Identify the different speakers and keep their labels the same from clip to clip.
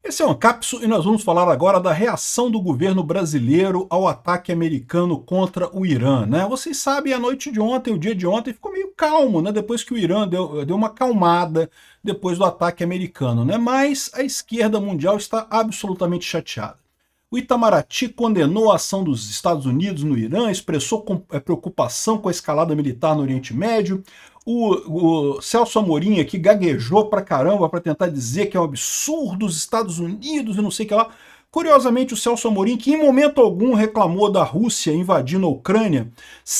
Speaker 1: Esse é o Ancapso e nós vamos falar agora da reação do governo brasileiro ao ataque americano contra o Irã, né? Vocês sabem, a noite de ontem, o dia de ontem, ficou meio calmo, né? Depois que o Irã deu uma acalmada depois do ataque americano, né? Mas a esquerda mundial está absolutamente chateada. O Itamaraty condenou a ação dos Estados Unidos no Irã, expressou preocupação com a escalada militar no Oriente Médio. O Celso Amorim aqui gaguejou pra caramba para tentar dizer que é um absurdo os Estados Unidos e não sei o que lá. Curiosamente, o Celso Amorim, que em momento algum reclamou da Rússia invadindo a Ucrânia,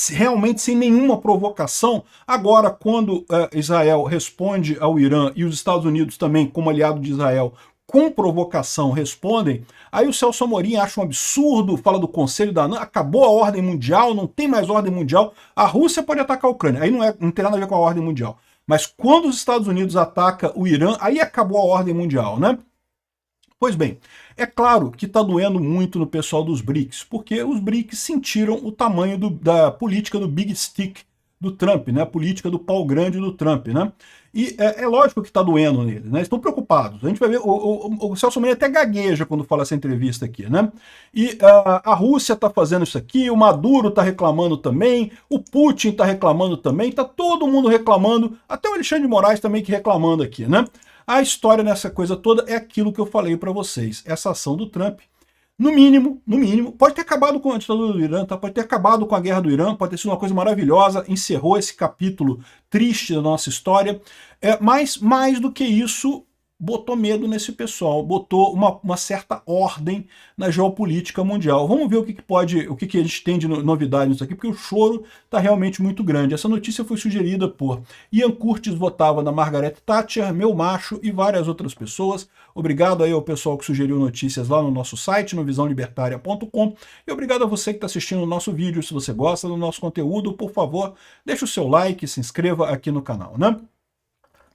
Speaker 1: realmente sem nenhuma provocação, agora quando Israel responde ao Irã e os Estados Unidos também, como aliado de Israel, com provocação respondem, aí o Celso Amorim acha um absurdo, fala do Conselho da ANAN, acabou a ordem mundial, não tem mais ordem mundial, a Rússia pode atacar a Ucrânia, aí não tem nada a ver com a ordem mundial. Mas quando os Estados Unidos atacam o Irã, aí acabou a ordem mundial, né? Pois bem, é claro que está doendo muito no pessoal dos BRICS, porque os BRICS sentiram o tamanho da política do Big Stick do Trump, né? A política do pau grande do Trump, né? E é lógico que está doendo neles, né? Estão preocupados. A gente vai ver, o Celso Amorim até gagueja quando fala essa entrevista aqui, né? E a Rússia está fazendo isso aqui, o Maduro está reclamando também, o Putin está reclamando também, está todo mundo reclamando, até o Alexandre de Moraes também que reclamando aqui, né? A história nessa coisa toda é aquilo que eu falei para vocês, essa ação do Trump. No mínimo, pode ter acabado com a ditadura do Irã, tá? Pode ter acabado com a guerra do Irã, pode ter sido uma coisa maravilhosa, encerrou esse capítulo triste da nossa história, mas mais do que isso, botou medo nesse pessoal, botou uma certa ordem na geopolítica mundial. Vamos ver o que a gente tem de novidade nisso aqui, porque o choro está realmente muito grande. Essa notícia foi sugerida por Ian Curtis, votava na Margaret Thatcher, Meu Macho e várias outras pessoas. Obrigado aí ao pessoal que sugeriu notícias lá no nosso site, no visãolibertaria.com, e obrigado a você que está assistindo o nosso vídeo. Se você gosta do nosso conteúdo, por favor, deixe o seu like, se inscreva aqui no canal, né?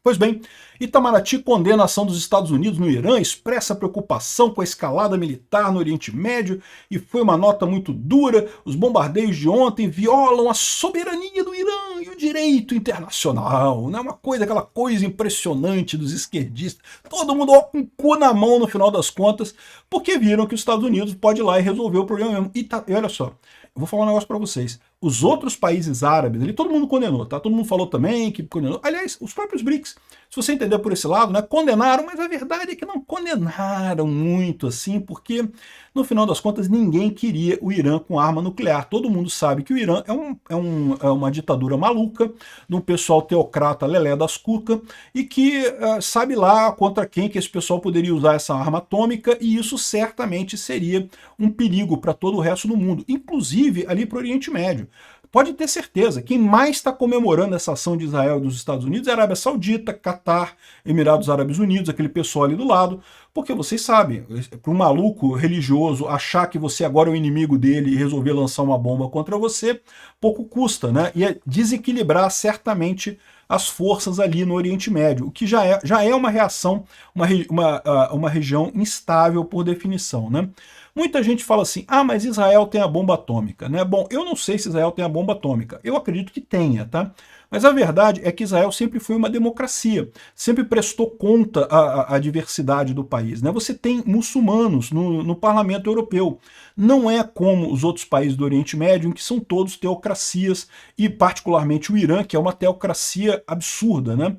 Speaker 1: Pois bem, Itamaraty condena a ação dos Estados Unidos no Irã, expressa preocupação com a escalada militar no Oriente Médio e foi uma nota muito dura. Os bombardeios de ontem violam a soberania do Irã e o direito internacional, né? Aquela coisa impressionante dos esquerdistas. Todo mundo com o cu na mão no final das contas, porque viram que os Estados Unidos pode ir lá e resolver o problema mesmo. E olha só, eu vou falar um negócio para vocês. Os outros países árabes, ali, todo mundo condenou, tá? Todo mundo falou também que condenou. Aliás, os próprios BRICS, se você entender por esse lado, né, condenaram, mas a verdade é que não condenaram muito assim, porque no final das contas ninguém queria o Irã com arma nuclear. Todo mundo sabe que o Irã é uma ditadura maluca, de um pessoal teocrata lelé das cucas, e que sabe lá contra quem que esse pessoal poderia usar essa arma atômica, e isso certamente seria um perigo para todo o resto do mundo, inclusive ali para o Oriente Médio. Pode ter certeza, quem mais está comemorando essa ação de Israel e dos Estados Unidos é a Arábia Saudita, Catar, Emirados Árabes Unidos, aquele pessoal ali do lado, porque vocês sabem, para um maluco religioso achar que você agora é o inimigo dele e resolver lançar uma bomba contra você, pouco custa, né? E é desequilibrar certamente as forças ali no Oriente Médio, o que já é uma reação, uma região instável por definição, né? Muita gente fala assim, mas Israel tem a bomba atômica, né? Bom, eu não sei se Israel tem a bomba atômica, eu acredito que tenha, tá? Mas a verdade é que Israel sempre foi uma democracia, sempre prestou conta à diversidade do país, né? Você tem muçulmanos no parlamento europeu, não é como os outros países do Oriente Médio, em que são todos teocracias, e particularmente o Irã, que é uma teocracia absurda, né?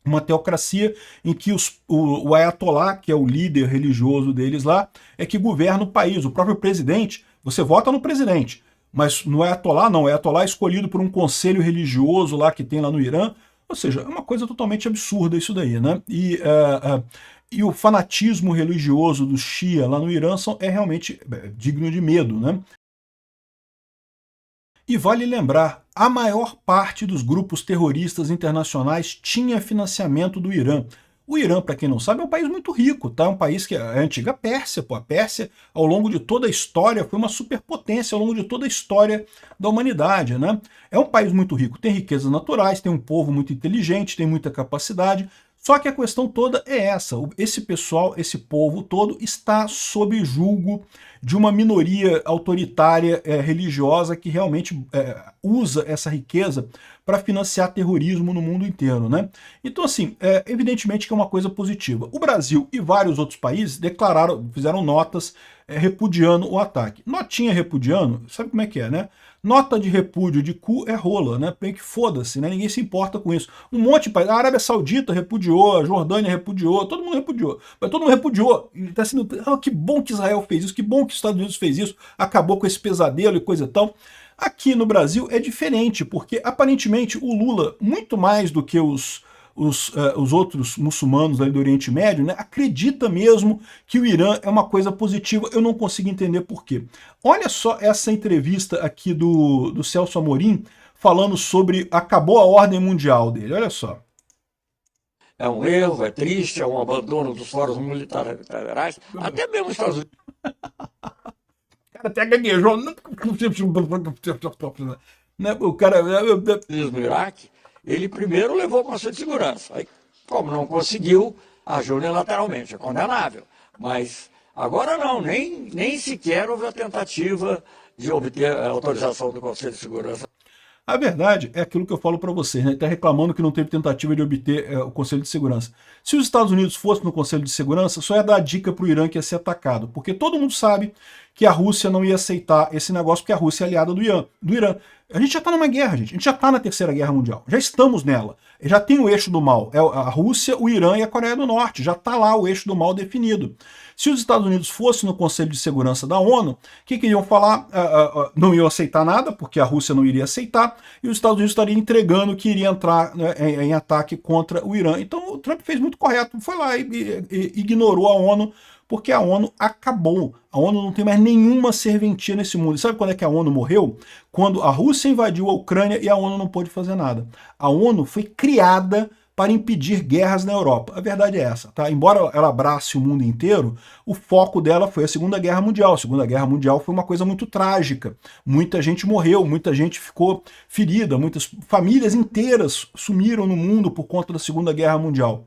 Speaker 1: Uma teocracia em que o Ayatollah, que é o líder religioso deles lá, é que governa o país. O próprio presidente, você vota no presidente, mas no Ayatollah não, o Ayatollah é escolhido por um conselho religioso lá que tem lá no Irã, ou seja, é uma coisa totalmente absurda isso daí, né? E o fanatismo religioso do Shia lá no Irã é realmente digno de medo, né? E vale lembrar, a maior parte dos grupos terroristas internacionais tinha financiamento do Irã. O Irã, para quem não sabe, é um país muito rico, tá? É um país que é a antiga Pérsia, pô. A Pérsia, ao longo de toda a história, foi uma superpotência ao longo de toda a história da humanidade, né? É um país muito rico, tem riquezas naturais, tem um povo muito inteligente, tem muita capacidade, Só que a questão toda é essa, esse pessoal, esse povo todo está sob julgo de uma minoria autoritária religiosa que realmente usa essa riqueza para financiar terrorismo no mundo inteiro, né? Então, assim, evidentemente que é uma coisa positiva. O Brasil e vários outros países declararam, fizeram notas repudiando o ataque. Notinha repudiando, sabe como é que é, né? Nota de repúdio de cu é rola, né? Bem que foda-se, né? Ninguém se importa com isso. Um monte de países, a Arábia Saudita repudiou, a Jordânia repudiou, todo mundo repudiou. Mas todo mundo repudiou. E tá sendo, que bom que Israel fez isso, que bom que os Estados Unidos fez isso, acabou com esse pesadelo e coisa e tal. Aqui no Brasil é diferente, porque aparentemente o Lula, muito mais do que os outros muçulmanos ali do Oriente Médio, né, acredita mesmo que o Irã é uma coisa positiva. Eu não consigo entender por quê. Olha só essa entrevista aqui do Celso Amorim, falando sobre acabou a ordem mundial dele. Olha só.
Speaker 2: É um erro, é triste, é um abandono dos fóruns multilaterais, até mesmo os Estados Unidos.
Speaker 1: O cara até gaguejou. O cara...
Speaker 2: No Iraque, ele primeiro levou o Conselho de Segurança. Aí, como não conseguiu, agiu unilateralmente. É condenável. Mas agora não, nem sequer houve a tentativa de obter a autorização do Conselho de Segurança.
Speaker 1: A verdade é aquilo que eu falo para vocês, né? Ele está reclamando que não teve tentativa de obter o Conselho de Segurança. Se os Estados Unidos fossem no Conselho de Segurança, só ia dar a dica para o Irã que ia ser atacado, porque todo mundo sabe que a Rússia não ia aceitar esse negócio, porque a Rússia é aliada do Irã. A gente já está numa guerra, gente. A gente já está na Terceira Guerra Mundial. Já estamos nela. Já tem o eixo do mal. É a Rússia, o Irã e a Coreia do Norte. Já está lá o eixo do mal definido. Se os Estados Unidos fossem no Conselho de Segurança da ONU, o que iriam falar? Não iam aceitar nada, porque a Rússia não iria aceitar, e os Estados Unidos estariam entregando que iria entrar, né, em ataque contra o Irã. Então o Trump fez muito correto. Foi lá e ignorou a ONU, porque a ONU acabou. A ONU não tem mais nenhuma serventia nesse mundo. E sabe quando é que a ONU morreu? Quando a Rússia invadiu a Ucrânia e a ONU não pôde fazer nada. A ONU foi criada para impedir guerras na Europa. A verdade é essa, tá? Embora ela abrace o mundo inteiro, o foco dela foi a Segunda Guerra Mundial. A Segunda Guerra Mundial foi uma coisa muito trágica. Muita gente morreu, muita gente ficou ferida, muitas famílias inteiras sumiram no mundo por conta da Segunda Guerra Mundial.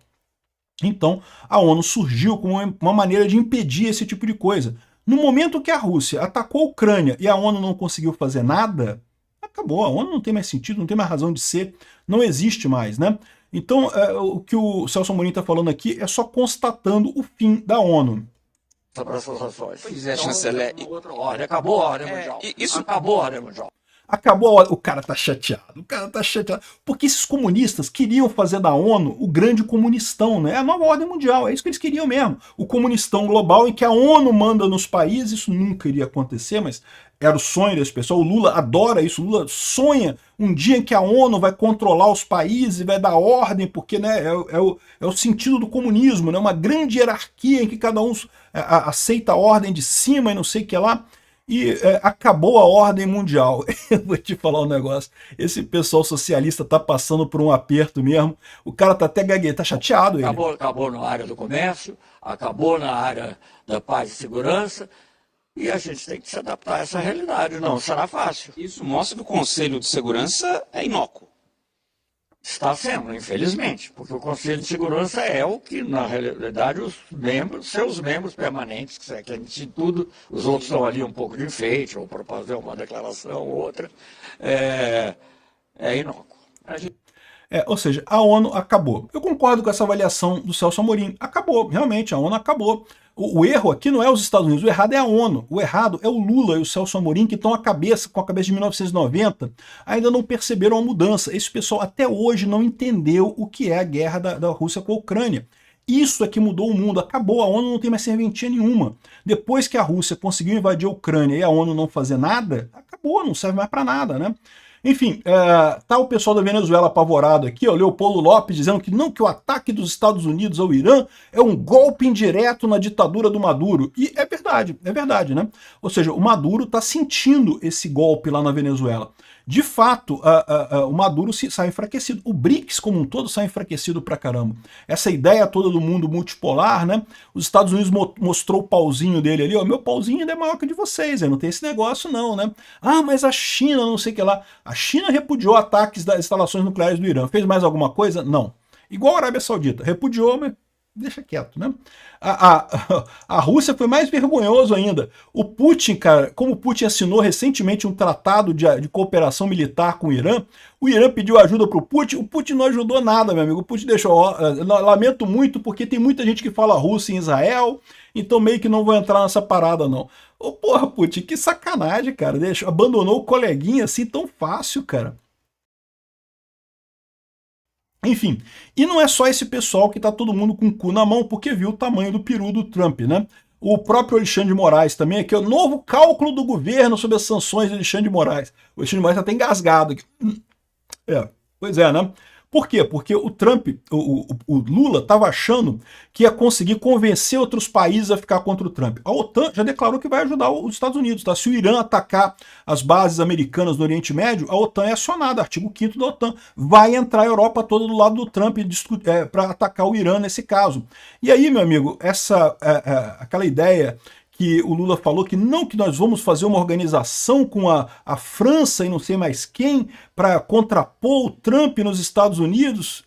Speaker 1: Então, a ONU surgiu como uma maneira de impedir esse tipo de coisa. No momento que a Rússia atacou a Ucrânia e a ONU não conseguiu fazer nada, acabou. A ONU não tem mais sentido, não tem mais razão de ser, não existe mais, né? Então, o que o Celso Amorim está falando aqui é só constatando o fim da ONU.
Speaker 2: Para essas ações.
Speaker 3: Pois é, chanceler.
Speaker 2: Acabou a ordem mundial. Acabou a ordem mundial.
Speaker 1: Acabou a ordem. O cara tá chateado, porque esses comunistas queriam fazer da ONU o grande comunistão, né? A nova ordem mundial, é isso que eles queriam mesmo. O comunistão global em que a ONU manda nos países, isso nunca iria acontecer, mas era o sonho desse pessoal. O Lula adora isso, o Lula sonha um dia em que a ONU vai controlar os países e vai dar ordem, porque, né, é o sentido do comunismo, né? Uma grande hierarquia em que cada um aceita a ordem de cima e não sei o que lá. E acabou a ordem mundial. Eu vou te falar um negócio. Esse pessoal socialista tá passando por um aperto mesmo. O cara tá até gaguejando, tá chateado. Ele.
Speaker 2: Acabou na área do comércio, acabou na área da paz e segurança. E a gente tem que se adaptar a essa realidade. Não será fácil.
Speaker 3: Isso mostra que o Conselho de Segurança é inócuo.
Speaker 2: Está sendo, infelizmente, porque o Conselho de Segurança é o que, na realidade, seus membros permanentes, que antes de tudo, os outros estão ali um pouco de enfeite, ou para fazer uma declaração ou outra, é inócuo.
Speaker 1: Ou seja, a ONU acabou. Eu concordo com essa avaliação do Celso Amorim. Acabou, realmente, a ONU acabou. O erro aqui não é os Estados Unidos, o errado é a ONU. O errado é o Lula e o Celso Amorim, que estão com a cabeça de 1990, ainda não perceberam a mudança. Esse pessoal até hoje não entendeu o que é a guerra da Rússia com a Ucrânia. Isso é que mudou o mundo, acabou, a ONU não tem mais serventia nenhuma. Depois que a Rússia conseguiu invadir a Ucrânia e a ONU não fazer nada, acabou, não serve mais para nada, né? Enfim, tá o pessoal da Venezuela apavorado aqui, ó, Leopoldo Lopes dizendo que não, que o ataque dos Estados Unidos ao Irã é um golpe indireto na ditadura do Maduro. E é verdade, né? Ou seja, o Maduro está sentindo esse golpe lá na Venezuela. De fato, o Maduro sai enfraquecido. O BRICS como um todo sai enfraquecido pra caramba. Essa ideia toda do mundo multipolar, né? Os Estados Unidos mostrou o pauzinho dele ali, ó, meu pauzinho ainda é maior que o de vocês, não tem esse negócio não, né? Ah, mas a China, não sei o que lá. A China repudiou ataques das instalações nucleares do Irã. Fez mais alguma coisa? Não. igual a Arábia Saudita, repudiou, mas deixa quieto, né? A Rússia foi mais vergonhoso ainda. O Putin, cara, como o Putin assinou recentemente um tratado de cooperação militar com o Irã pediu ajuda para o Putin não ajudou nada, meu amigo. O Putin deixou, lamento muito, porque tem muita gente que fala russo em Israel, então meio que não vou entrar nessa parada, não. Ô, porra, Putin, que sacanagem, cara. Abandonou o coleguinha assim tão fácil, cara. Enfim, e não é só esse pessoal que tá todo mundo com o cu na mão porque viu o tamanho do peru do Trump, né? O próprio Alexandre de Moraes também, aqui é o novo cálculo do governo sobre as sanções de Alexandre de Moraes. O Alexandre de Moraes tá até engasgado aqui. Pois é, né? Por quê? Porque o Trump, o Lula, estava achando que ia conseguir convencer outros países a ficar contra o Trump. A OTAN já declarou que vai ajudar os Estados Unidos, tá? Se o Irã atacar as bases americanas no Oriente Médio, a OTAN é acionada, artigo 5º da OTAN. Vai entrar a Europa toda do lado do Trump para atacar o Irã nesse caso. E aí, meu amigo, aquela ideia que o Lula falou que nós vamos fazer uma organização com a França e não sei mais quem para contrapor o Trump nos Estados Unidos,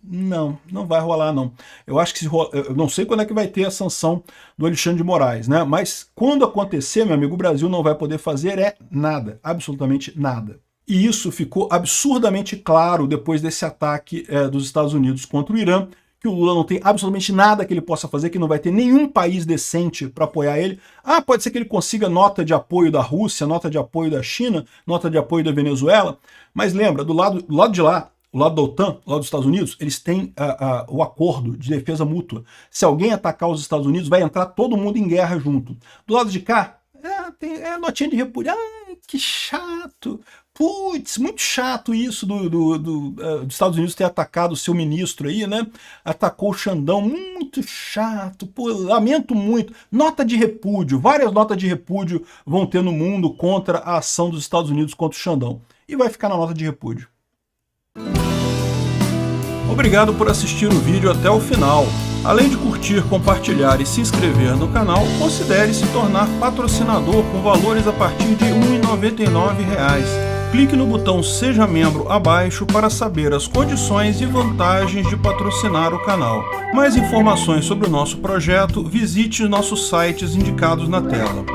Speaker 1: não vai rolar, não. Eu acho que eu não sei quando é que vai ter a sanção do Alexandre de Moraes, né? Mas quando acontecer, meu amigo, o Brasil não vai poder fazer nada, absolutamente nada. E isso ficou absurdamente claro depois desse ataque dos Estados Unidos contra o Irã, que o Lula não tem absolutamente nada que ele possa fazer, que não vai ter nenhum país decente para apoiar ele. Pode ser que ele consiga nota de apoio da Rússia, nota de apoio da China, nota de apoio da Venezuela, mas lembra, do lado de lá, o lado da OTAN, o lado dos Estados Unidos, eles têm o acordo de defesa mútua. Se alguém atacar os Estados Unidos, vai entrar todo mundo em guerra junto. Do lado de cá, tem notinha de repúdio. Que chato. Putz, muito chato isso dos Estados Unidos ter atacado o seu ministro aí, né? Atacou o Xandão, muito chato. Pô, lamento muito. Nota de repúdio, várias notas de repúdio vão ter no mundo contra a ação dos Estados Unidos contra o Xandão. E vai ficar na nota de repúdio. Obrigado por assistir o vídeo até o final. Além de curtir, compartilhar e se inscrever no canal, considere se tornar patrocinador com valores a partir de R$ 1,99. Clique no botão Seja Membro abaixo para saber as condições e vantagens de patrocinar o canal. Mais informações sobre o nosso projeto, visite nossos sites indicados na tela.